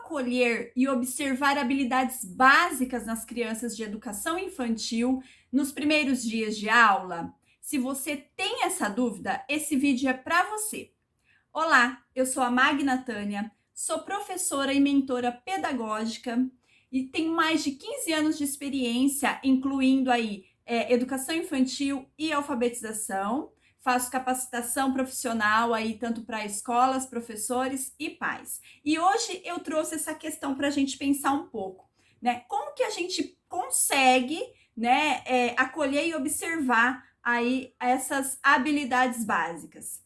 acolher e observar habilidades básicas nas crianças de educação infantil nos primeiros dias de aula? Se você tem essa dúvida, esse vídeo é para você. Olá, eu sou a Magna Tânia, sou professora e mentora pedagógica e tenho mais de 15 anos de experiência, incluindo aí educação infantil e alfabetização. Faço capacitação profissional aí tanto para escolas, professores e pais. E hoje eu trouxe essa questão para a gente pensar um pouco, né? Como que a gente consegue, né, acolher e observar aí essas habilidades básicas?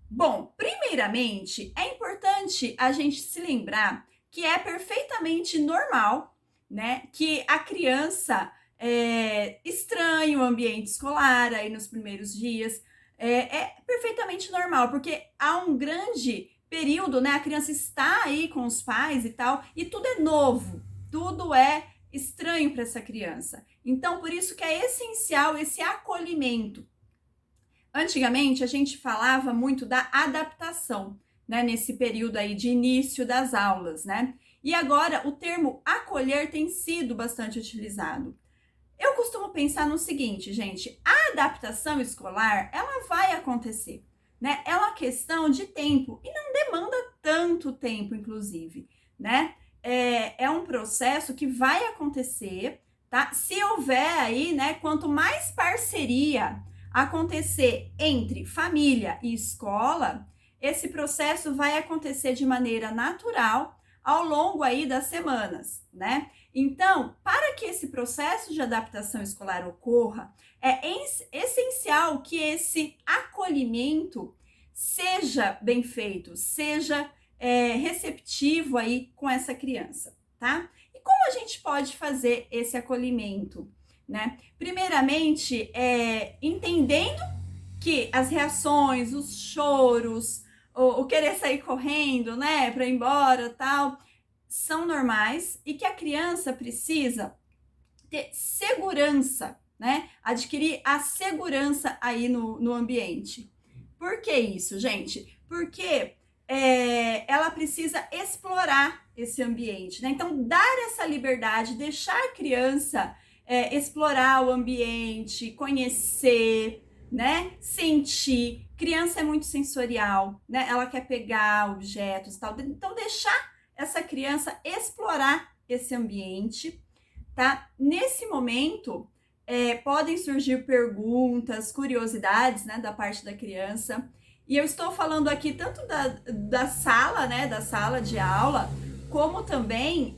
Bom, primeiramente, é importante a gente se lembrar que é perfeitamente normal, né, que a criança estranhe o ambiente escolar aí nos primeiros dias. É perfeitamente normal, porque há um grande período, né, a criança está aí com os pais e tal, e tudo é novo, tudo é estranho para essa criança. Então, por isso que é essencial esse acolhimento. Antigamente, a gente falava muito da adaptação, né, nesse período aí de início das aulas, né? E agora o termo acolher tem sido bastante utilizado. Eu costumo pensar no seguinte, gente, a adaptação escolar, ela vai acontecer, né? É uma questão de tempo e não demanda tanto tempo, inclusive, né? É um processo que vai acontecer, tá? Se houver aí, né, quanto mais parceria acontecer entre família e escola, esse processo vai acontecer de maneira natural ao longo aí das semanas, né? Então, para que esse processo de adaptação escolar ocorra, é essencial que esse acolhimento seja bem feito, seja receptivo aí com essa criança, tá? E como a gente pode fazer esse acolhimento, né? Primeiramente, entendendo que as reações, os choros, o querer sair correndo, né, para ir embora, tal, são normais e que a criança precisa ter segurança, né? Adquirir a segurança aí no ambiente. Por que isso, gente? Porque ela precisa explorar esse ambiente, né? Então, dar essa liberdade, deixar a criança explorar o ambiente, conhecer, né? Sentir. Criança é muito sensorial, né? Ela quer pegar objetos e tal. Então, deixar essa criança explorar esse ambiente, tá? Nesse momento, podem surgir perguntas, curiosidades, né, da parte da criança. E eu estou falando aqui tanto da sala, né, da sala de aula, como também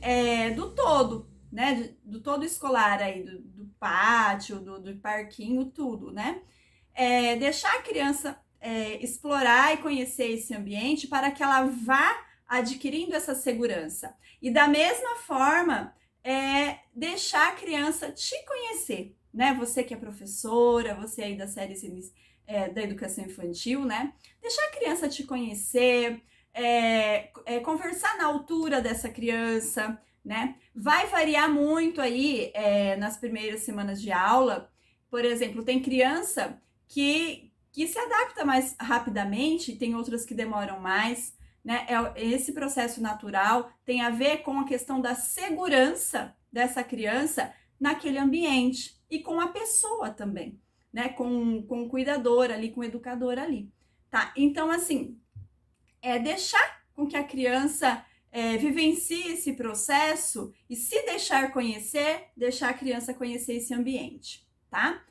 do todo, né, do todo escolar aí, do pátio, do parquinho, tudo, né? Deixar a criança explorar e conhecer esse ambiente para que ela vá adquirindo essa segurança. E da mesma forma, deixar a criança te conhecer, né? Você que é professora, você aí das séries da educação infantil, né? Deixar a criança te conhecer, conversar na altura dessa criança, né? Vai variar muito aí nas primeiras semanas de aula. Por exemplo, tem criança que se adapta mais rapidamente, tem outras que demoram mais, né? Esse processo natural tem a ver com a questão da segurança dessa criança naquele ambiente e com a pessoa também, né? Com o cuidador ali, com o educador ali, tá? Então, assim, deixar com que a criança vivencie esse processo e se deixar conhecer, deixar a criança conhecer esse ambiente, tá?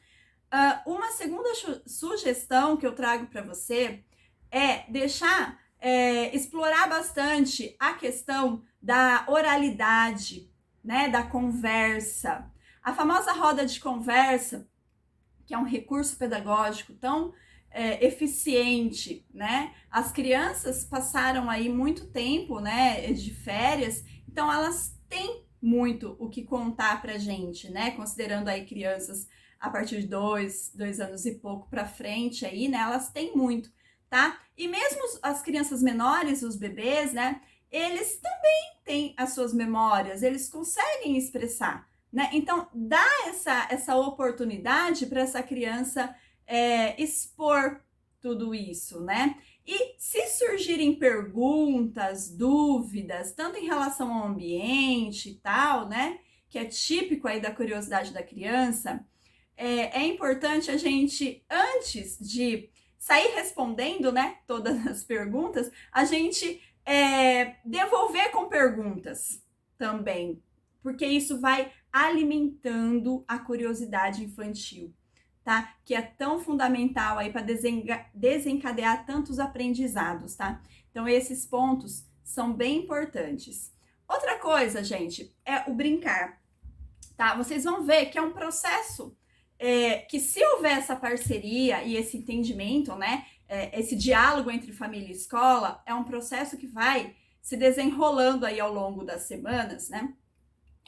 Uma segunda sugestão que eu trago para você é deixar explorar bastante a questão da oralidade, né, da conversa. A famosa roda de conversa, que é um recurso pedagógico tão eficiente, né? As crianças passaram aí muito tempo, né, de férias, então elas têm muito o que contar pra gente, né? Considerando aí crianças a partir de 2 anos e pouco para frente aí, né? Elas têm muito, tá? E mesmo as crianças menores, os bebês, né? Eles também têm as suas memórias, eles conseguem expressar, né? Então, dá essa oportunidade para essa criança expor tudo isso, né? E se surgirem perguntas, dúvidas, tanto em relação ao ambiente e tal, né, que é típico aí da curiosidade da criança, é importante a gente, antes de sair respondendo, né, todas as perguntas, a gente devolver com perguntas também, porque isso vai alimentando a curiosidade infantil, tá? Que é tão fundamental aí para desencadear tantos aprendizados, tá? Então, esses pontos são bem importantes. Outra coisa, gente, é o brincar, tá? Vocês vão ver que é um processo que, se houver essa parceria e esse entendimento, né? Esse diálogo entre família e escola, é um processo que vai se desenrolando aí ao longo das semanas, né?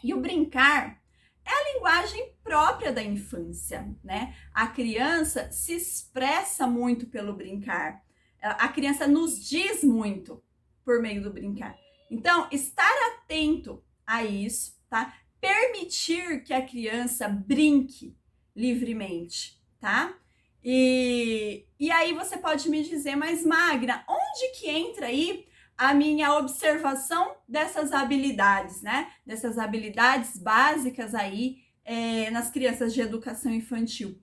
E o brincar é a linguagem própria da infância, né? A criança se expressa muito pelo brincar. A criança nos diz muito por meio do brincar. Então, estar atento a isso, tá? Permitir que a criança brinque livremente, tá? E aí você pode me dizer, mas Magna, onde que entra aí a minha observação dessas habilidades, né? Dessas habilidades básicas aí nas crianças de educação infantil?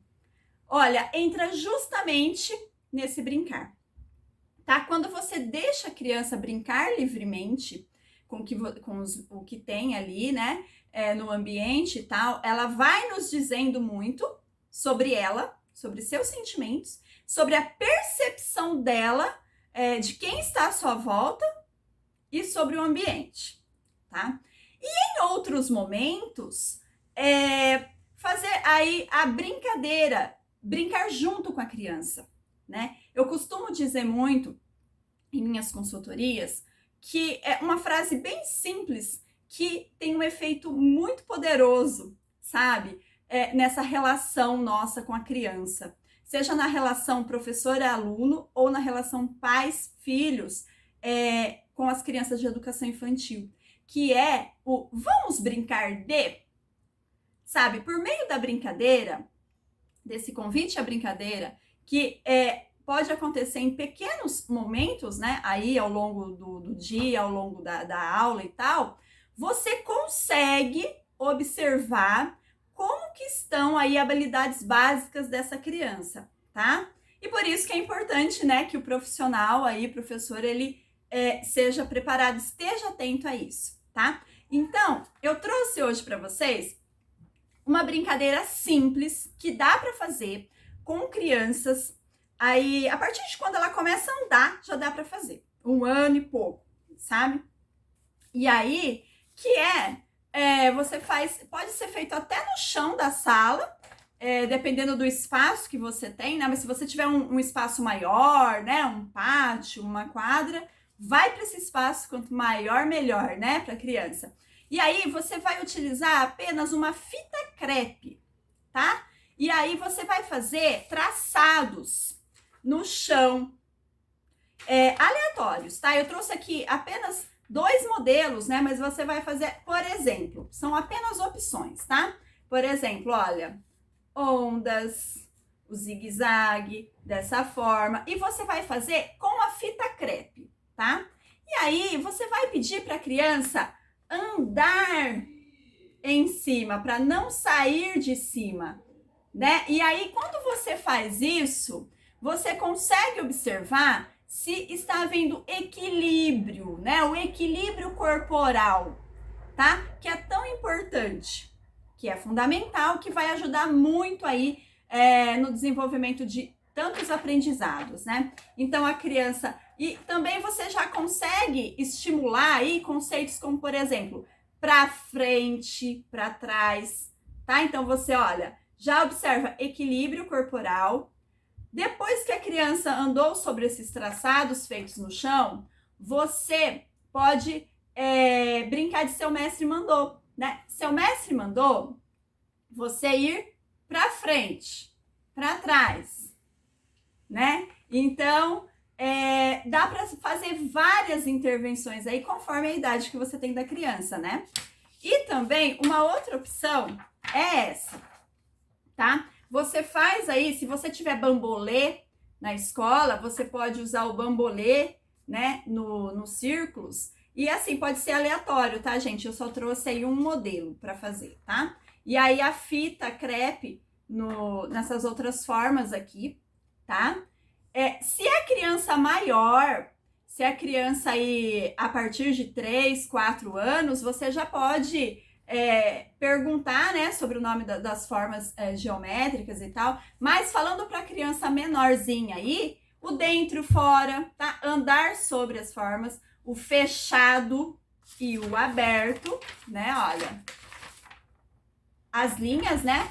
Olha, entra justamente nesse brincar, tá? Quando você deixa a criança brincar livremente com o que tem ali, né? No ambiente e tal, ela vai nos dizendo muito sobre ela, sobre seus sentimentos, sobre a percepção dela de quem está à sua volta e sobre o ambiente, tá? E em outros momentos, fazer aí a brincadeira, brincar junto com a criança, né? Eu costumo dizer muito em minhas consultorias que é uma frase bem simples que tem um efeito muito poderoso, sabe? Nessa relação nossa com a criança. Seja na relação professor-aluno ou na relação pais-filhos com as crianças de educação infantil. Que é o vamos brincar de? Sabe? Por meio da brincadeira, desse convite à brincadeira, que pode acontecer em pequenos momentos, né? Aí ao longo do dia, ao longo da aula e tal, você consegue observar como que estão aí habilidades básicas dessa criança, tá? E por isso que é importante, né, que o profissional aí, professor, ele seja preparado, esteja atento a isso, tá? Então, eu trouxe hoje para vocês uma brincadeira simples que dá para fazer com crianças. Aí, a partir de quando ela começa a andar, já dá para fazer. 1 ano e pouco, sabe? E aí, que você faz, pode ser feito até no chão da sala, dependendo do espaço que você tem, né? Mas se você tiver um espaço maior, né? Um pátio, uma quadra, vai para esse espaço, quanto maior, melhor, né? Para a criança. E aí, você vai utilizar apenas uma fita crepe, tá? E aí, você vai fazer traçados no chão, aleatórios, tá? Eu trouxe aqui apenas 2 modelos, né? Mas você vai fazer, por exemplo, são apenas opções, tá? Por exemplo, olha, ondas, o zigue-zague, dessa forma. E você vai fazer com a fita crepe, tá? E aí, você vai pedir para a criança andar em cima, para não sair de cima, né? E aí, quando você faz isso, você consegue observar se está havendo equilíbrio, né? O equilíbrio corporal, tá? Que é tão importante, que é fundamental, que vai ajudar muito aí no desenvolvimento de tantos aprendizados, né? Então, a criança... E também você já consegue estimular aí conceitos como, por exemplo, para frente, para trás, tá? Então, você, olha, já observa equilíbrio corporal. Depois que a criança andou sobre esses traçados feitos no chão, você pode brincar de seu mestre mandou, né? Seu mestre mandou você ir para frente, para trás, né? Então, dá para fazer várias intervenções aí conforme a idade que você tem da criança, né? E também uma outra opção é essa, tá? Você faz aí, se você tiver bambolê, na escola, você pode usar o bambolê, né, nos círculos. E assim, pode ser aleatório, tá, gente? Eu só trouxe aí um modelo para fazer, tá? E aí a fita crepe nessas outras formas aqui, tá? Se a criança maior, se a criança aí a partir de 3, 4 anos, você já pode perguntar, né, sobre o nome das formas geométricas e tal. Mas falando para criança menorzinha aí, o dentro, fora, tá? Andar sobre as formas, o fechado e o aberto, né? Olha, as linhas, né?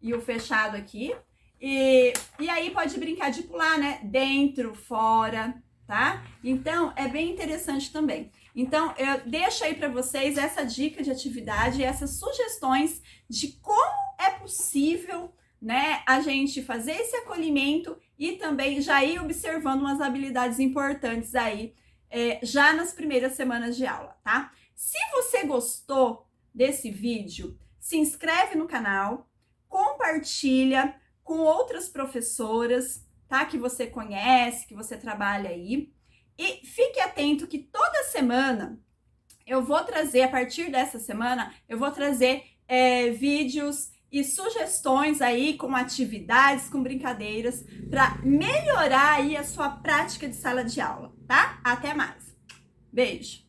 E o fechado aqui. E aí pode brincar de pular, né? Dentro, fora, tá? Então, é bem interessante também. Então, eu deixo aí para vocês essa dica de atividade e essas sugestões de como é possível, né, a gente fazer esse acolhimento e também já ir observando umas habilidades importantes aí, já nas primeiras semanas de aula, tá? Se você gostou desse vídeo, se inscreve no canal, compartilha com outras professoras, tá? Que você conhece, que você trabalha aí. E fique atento que toda semana eu vou trazer, a partir dessa semana, eu vou trazer vídeos e sugestões aí com atividades, com brincadeiras, para melhorar aí a sua prática de sala de aula, tá? Até mais. Beijo!